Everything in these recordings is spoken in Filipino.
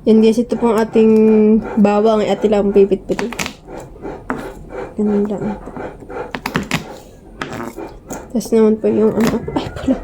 Yan guys, ito pong ating bawang ay atin lang pipit-pitin. Ganun lang. Tapos naman po yung ano. Ay, pala.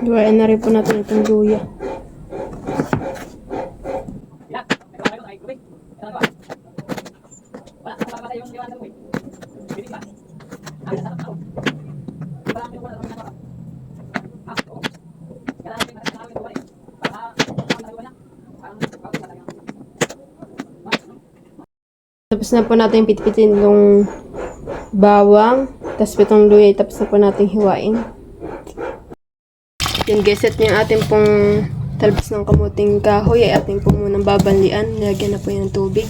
Luwain na rin po natin itong luya. Tapos na po natin pitpitin yung bawang. Tapos itong luya. Tapos na po natin hiwain. Yan guys, set yung ating pong talbos ng kamuting kahoy ay ating pong munang babanlian. Nilagyan na po yung tubig.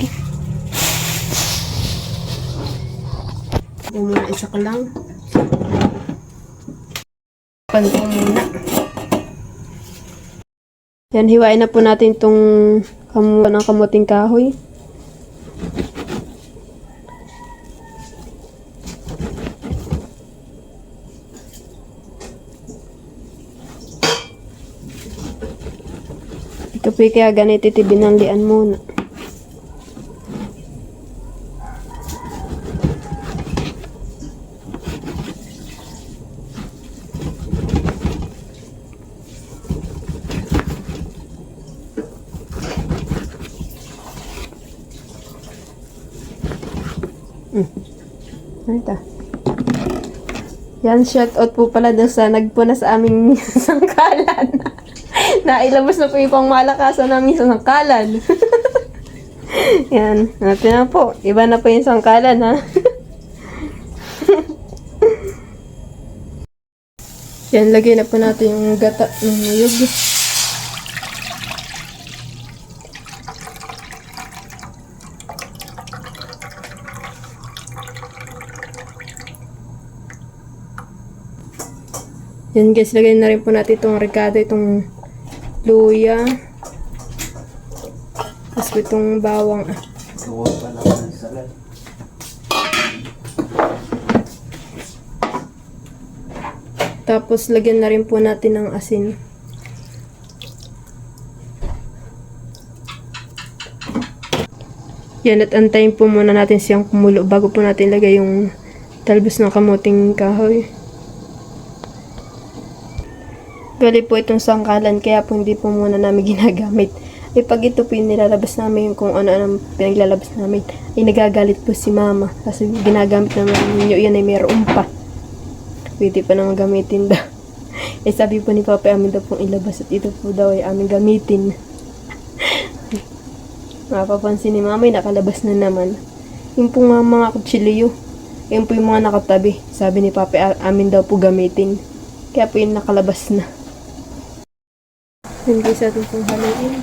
Muna isa ka lang. Pantong muna. Yan, hiwain na po natin itong ng kamuting kahoy. Ito po kaya ganito binanlian muna. Ito. Yan, shout out po pala doon sa nagpuna sa aming sangkalan. Nailabas na po yung pangmalakasan namin sa sangkalan. Yan. Natin na po. Iba na po yung sangkalan, ha? Yan, lagay na po natin yung gata ng niyog. Yan guys, lagay na rin po natin itong ricado, itong luya. Tapos itong bawang. Tapos lagyan na rin po natin ng asin. Yan, at antayin po muna natin siyang kumulo bago po natin lagay yung talbos ng kamuting kahoy. Gali po itong sangkalan, kaya po hindi po muna namin ginagamit. Ay pag ito po yung nilalabas namin, kung ano-ano pinaglalabas namin, ay nagagalit po si mama. Kasi ginagamit naman ninyo, yan ay mayroon pa. Pwede pa naman gamitin daw. Eh sabi po ni Papa, amin daw pong ilabas at ito po daw ay amin gamitin. Mapapansin ni mama, ay nakalabas na naman. Yung po nga mga kutsilyo, yun po yung mga nakatabi. Sabi ni Papa, amin daw po gamitin. Kaya po yung nakalabas na. Hindi sa atin pong haluin.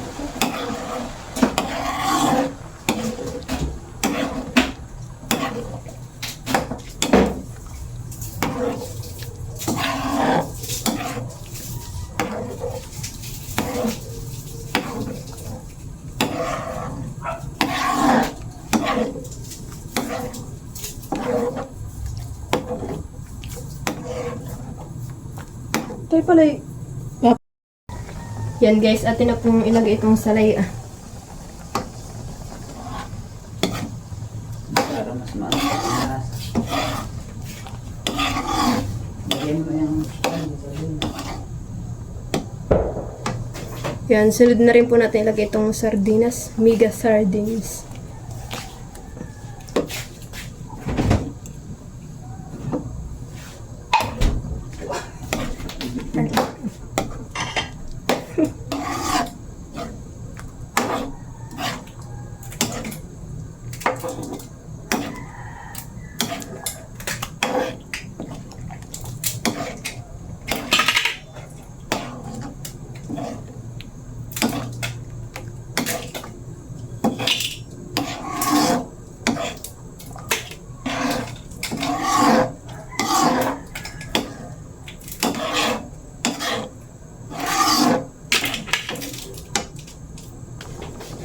Tayo pala yan guys, atin na pong ilagay itong salay. Para mas maalas. Lagyan mo yung yan, sunod na rin po natin ilagay itong sardinas, mega sardines.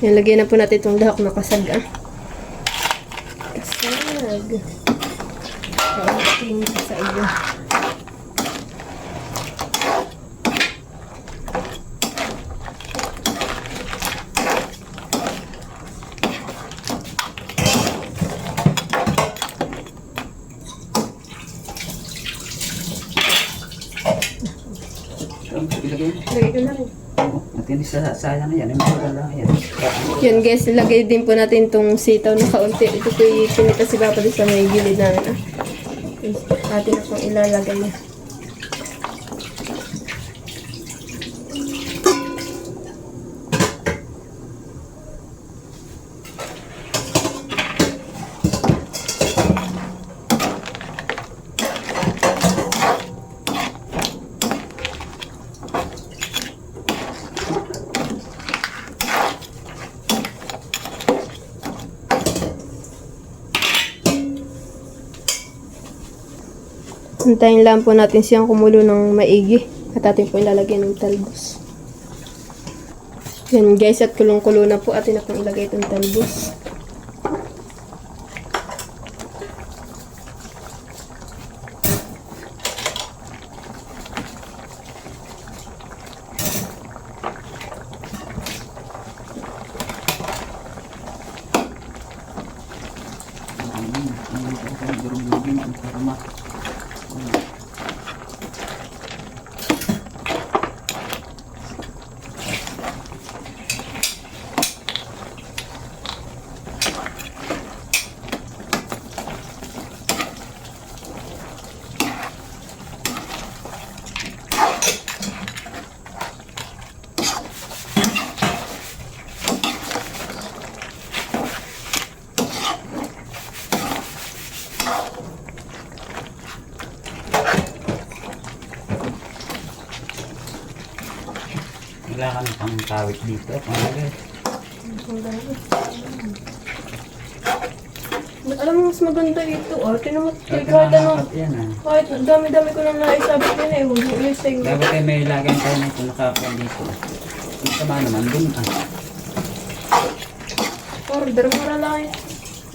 Yan, lagyan na po natin itong lahok na kasag. Kasag. Kaunting kasag. Ilagay mo. Lagay ko na rin. Natin sayang na yan. Ay, maganda yan. Yan guys, lagay din po natin itong sitaw na kaunti. Ito po yung pinita si Papa doon sa may gilid namin. Atin na pong ilalagay na. Hintayin lang po natin siyang kumulo ng maigi. At atin po ilalagay ng talbos. Yan guys, at kulong-kulo na po. Atin na pong ilagay itong talbos. Kailangan pang tawid dito. Pangalagay. Alam mo, mas maganda ito. Tinan mo, Kahit kahit ano, yan ah. kahit ang dami-dami ko nang naisabit yun eh. Huwag mo ilisay. Dapat ay may lagyan tayo na ito nakakuha dito. Yung sama naman dun ah. Order mo na lang eh.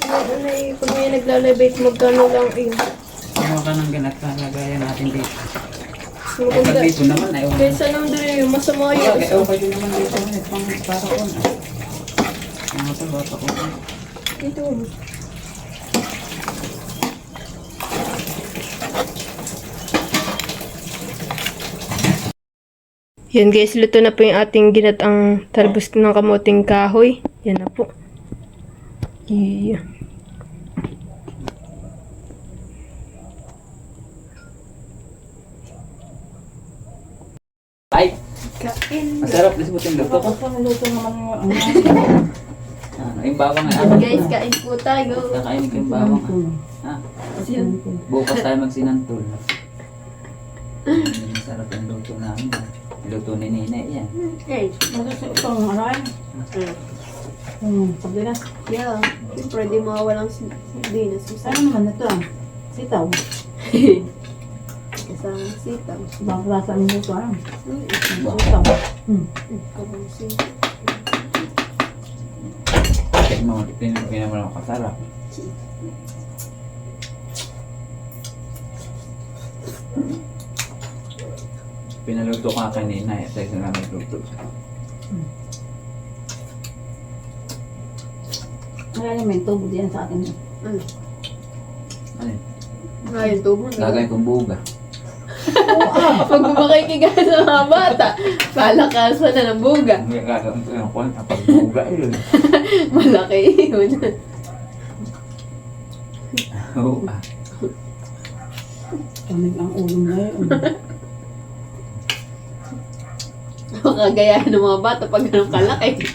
Ano eh, pag may naglalabate, magkano lang eh. Ano ka nang ganat lagayan natin dito. Mas Pag maganda. dito naman ay okay. Kaysa naman doon yung masama yun. Okay, okay din naman dito. Pang para ko na. Mga ito, bata ko. Dito. Yan guys, luto na po yung ating ginatang talbos ng kamuting kahoy. Yan na po. Yeah. Ay! Kain. Masarap disebut yung luto ko. Luto naman yung ano. Ano, yung bawang ay Guys, kain po tayo. Kakainin ko yung bawang ah. Ha? Bukas tayo magsinantol. Masarap yung luto namin. Luto ni Nina yan. Guys. Itong ano ay. Sabi na. Yeah. Siyempre, di mawawalang sardinas. Ano naman ito ah? Sitaw. Kasama sitaw. Ibang klasa ang luto ah. Wow. Sitaw. Kabang sitaw. Check mo, pinamala ko kasarap. Pinaluto ko kanina eh, sa isa namin luto. Ngayon may tubo diyan sa atin. Ano? Ano yun? Ngayon, tubo na. Lagay kong buga. Pag bumakay sa mga bata, palakasan na ng buga. Hindi gagawin ko yung kwan, kapag buga yun. Malaki yun. Oo ah. Kamig ang ulo na yun. Makagayahan ng mga bata pag ganun kalaki.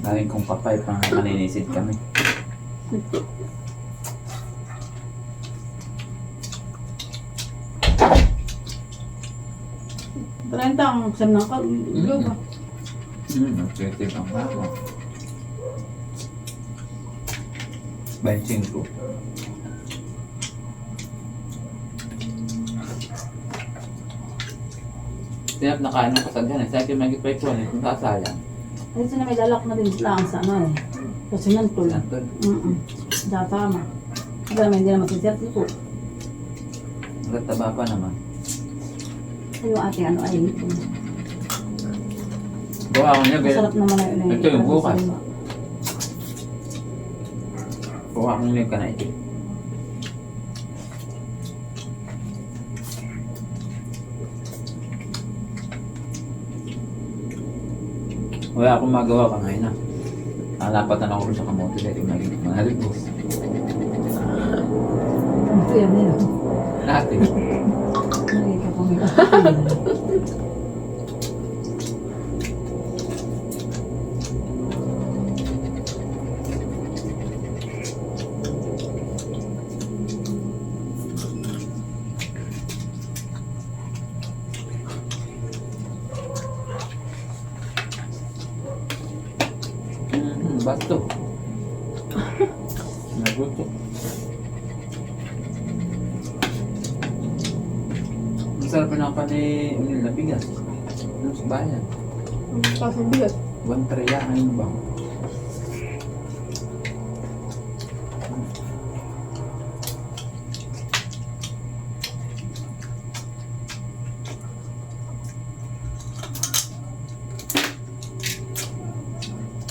Laging kong papay pang maninisid kami. Trenta ang sam ng kalulog. Nagtitig ang bako. 25. Tinap na kain ng kasagyan eh. Sa akin may gipay ko, kung sasayang. Ay, sila may lalak na din lang sa ano eh. Kasi nantol. Santol. Datama. Dami hindi na masisert po. Taba pa naman. Ay, yung ate ano ay. Gawa ko niya, Masarap naman na yun. Ito yung bukas. Gawa ko niya ka na ito. Wala akong magawa ka ngayon na. Nalapatan ako sa kamote dahil yung mga libos. Ito yan nila. Natin. Ay, kapamila. Bato. Naguto. Masarap na pa ni Unil na bigas. Doon sa bayan. Kasang bigas. 1 ya, ano ba?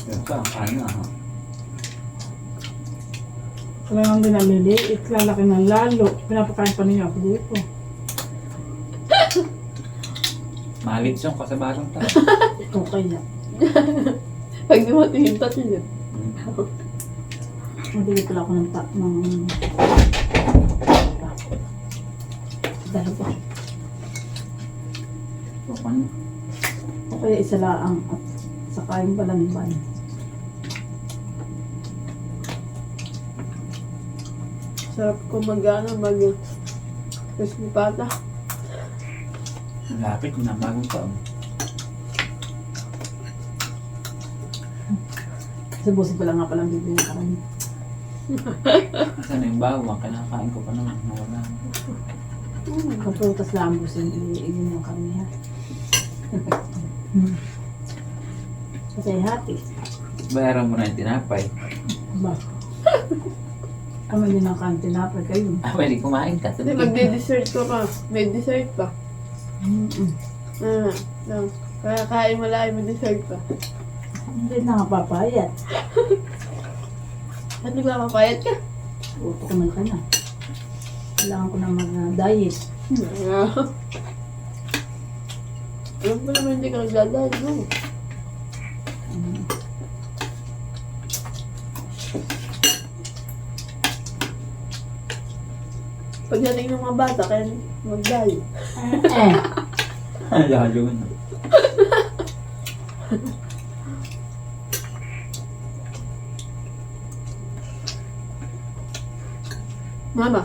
Yan pa, ano ha? Kailangan din naliliit, lalaki ng lalo. Pinapakain pa niya ako dito. Malit siyang kasabasang tao. Ikaw kaya. Pag dumating yung tatlo yun. Magbigay pala ako ng dalawa. So, ano? O kaya isa laang at saka yung balanban. Sarap ko crispy pata. Malapit na bagong taon. Kasi busi pa lang nga palang bibili ka rin. Saan yung bawang? Kinakain ko pa naman. Nawala. Kaprutas lang busi yung yung karniya. Kasi hati. Bayaran mo na yung tinapay. Ba? Kami din ang kantinapay kayo. Ah, pwede kumain ka. Hindi, magde-dessert ko ka. May dessert pa. No. Kaya kain mo lang, may dessert pa. Hindi na nga papayat. At nagpapapayat ka? Uto ko man ka na. Kailangan ko na mag-diet. Alam ko naman hindi ka nagdadahil, no? Pagdating ng mga bata, kaya mag-diet. Lalo na. Mama,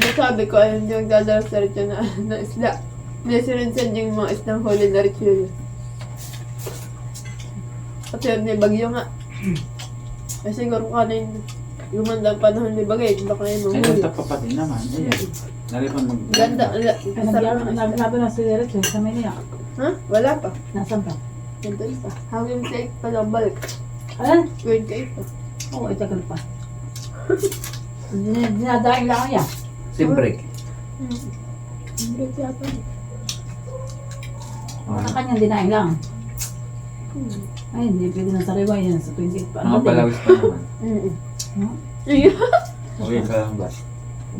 nasabi ko ay hindi magdadala sa rito na isda. Nasirinsan yung mga isdang huli na rito yun. At yun, may bagyo nga. Eh siguro ka na yung gumandang panahon ni bagay, baka yung Ay, mga huli. ganda pa pati naman. Ayan. Nalipan mag... Ganda, Naglabi na si Derek sa Manila. ha? Wala pa. Nasaan pa? Ganda pa. Hanggang 28 pa lang balik. Ayan? 28 pa. Oo, itagal pa. Dinadaing lang niya. Simbrek. Break yata. Sa kanyang dinaing lang. Ay, hindi pwede na sariwa yan sa 28 pa. Mga palawis pa naman. Okay ka lang ba?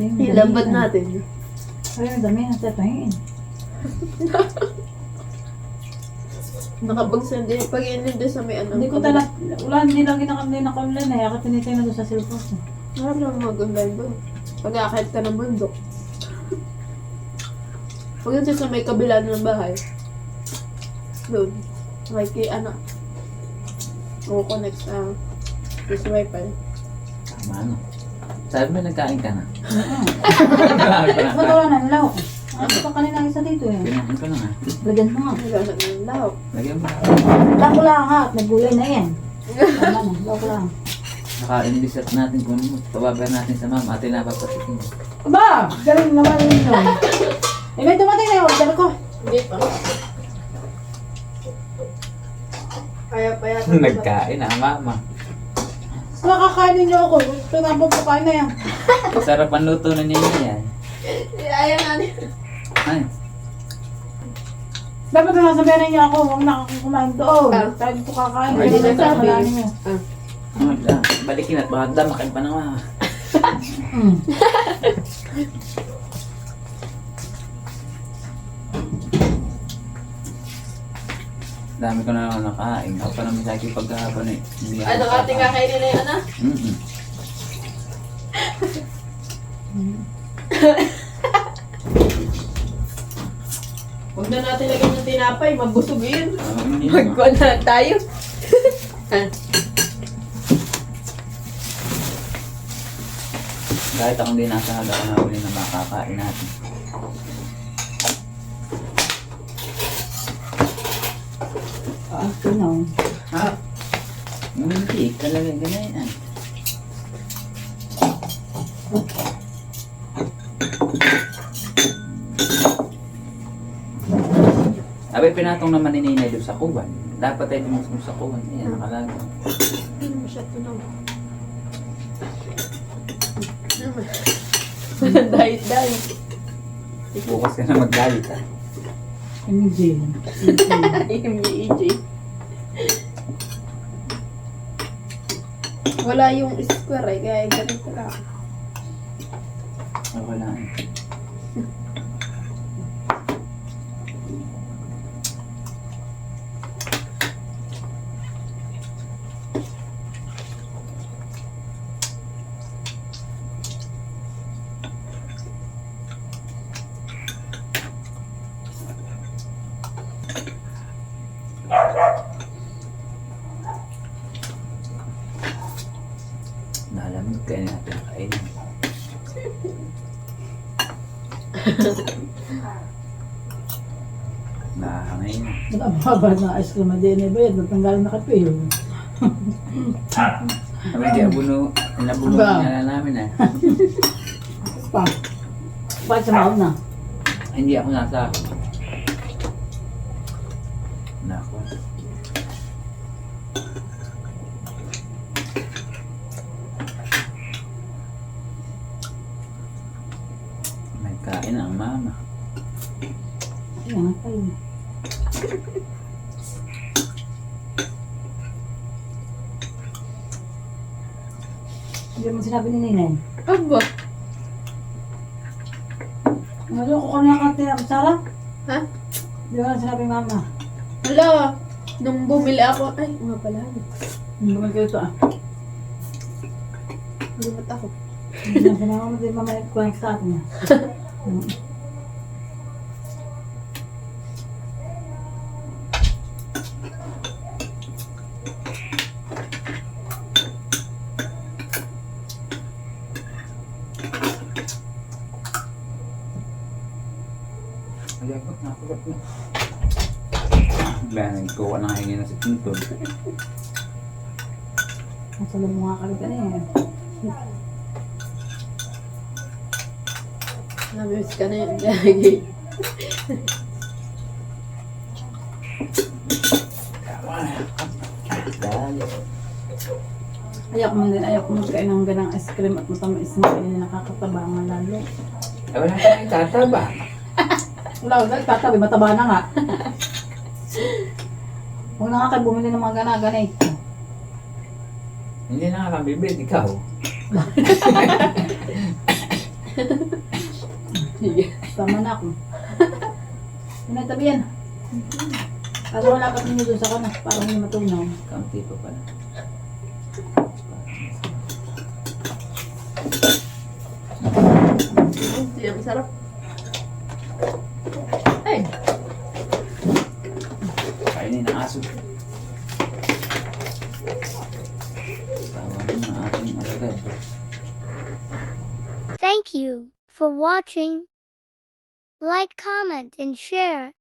Ilambad natin. Ay, ang dami na sa pahingin. Nakabagsan din. Pag inindi sa may ano. Hindi ko talaga, wala, hindi lang ginaka-online eh. Ako tinitay na doon sa cellphone ko. Marap lang mag-online ba? Pag-aakit ka ng bundok. Pag yun sa may kabila ng bahay. Doon. May kay anak. O connect sa wifi. Tama ano. Sabi mo nagkain ka na. Wala na, nalaw. Ano pa kanina isa dito eh. Kinain ko na nga. Lagyan mo nga. Naglalak ng lahok. Lagyan mo. Lako lang ha, naggulay na yan. Tama na, lako lang. Naka-imbisat natin kung ano. Pababayan natin sa mama. Ate na papatikin. Aba! Galing naman yun yun. Eh, may tumating na yung order ko. Hindi pa. Kaya pa yata. Nagkain ang mama. Nakakainin niyo ako. Tinapon po kain na yan. Sarap ang luto na ninyo yan. Ayaw na niya. Ay, Dapat nasabihan niyo ako. Huwag na akong kumain doon. Ah. Tayo po kakain. Ay, Hindi hindi na sabi. sabi niyo. balikin at baka damakin pa na nga. Mm. Dami ko na naman nakain. Ako pa naman sa akin pagkahapon eh. Hindi ako Ano ating nakakain. kakainin na yun, ano? Mm-mm. Huwag na natin lagyan ng tinapay, mabusog yun. Hindi naman. Magkuhan na tayo. Kahit akong di nasa halaga na huli na makakain natin. Tunaw. Ha? Hindi, talaga ganyan. Abay, pinatong naman ni Ninay doon sa kuwan. Dapat tayo tumusok sa kuwan. Ayan, nakalaga. Ano mo siya tunaw? Diet. Bukas ka na maggalit ah. Hindi. MBEJ. Wala yung square eh, kaya ganito lang. Ah, wala. Nalamig kaya natin kainin. Nakahangay na. Ba't ang baba na ice cream na din ba yan? Ba't nanggaling na kape yun? Kami di abuno, inabuno Ba? na namin ah. Pa. Bakit sa mahal na? Hindi ako nasa. Nako. May kain ang mama. Ayan, tayo. Hindi mo sinabi ni Ninay. Aba. Ano ko kanina ka tinapos, Sarah? Ha? Hindi ko lang sinabi mama. Hala. Nung bumili ako, ay, nga pala. Hindi mo kayo ito ah. Lumot ako. Hindi na sinabi mo, hindi mama connect sa atin ah. Ay, ako, nakulat na. Bigla nagkuha ng hingin na si Pinto. Nasa loob mo nga kami kanina. Namiss ka na yun, Jackie. Dali. Ayaw ko man din, ayaw ko magkain ng ganang ice cream at matamis na kainin nakakatabangan lalo. Ay, wala ka nang tataba. Wala, tatabi, mataba na nga. Huwag na nga kayo bumili ng mga gana-ganay. Hindi na nga kang bibit, ikaw. Sige. Tama na ako. Pinatabi yan. Kasi wala pa ninyo doon sa kanas, parang hindi matunaw. Kaunti pa pala. Hindi, ang sarap. Ay, Kainin ng aso. Tawagin ng ating alagad. Thank you for watching. Like, comment, and share.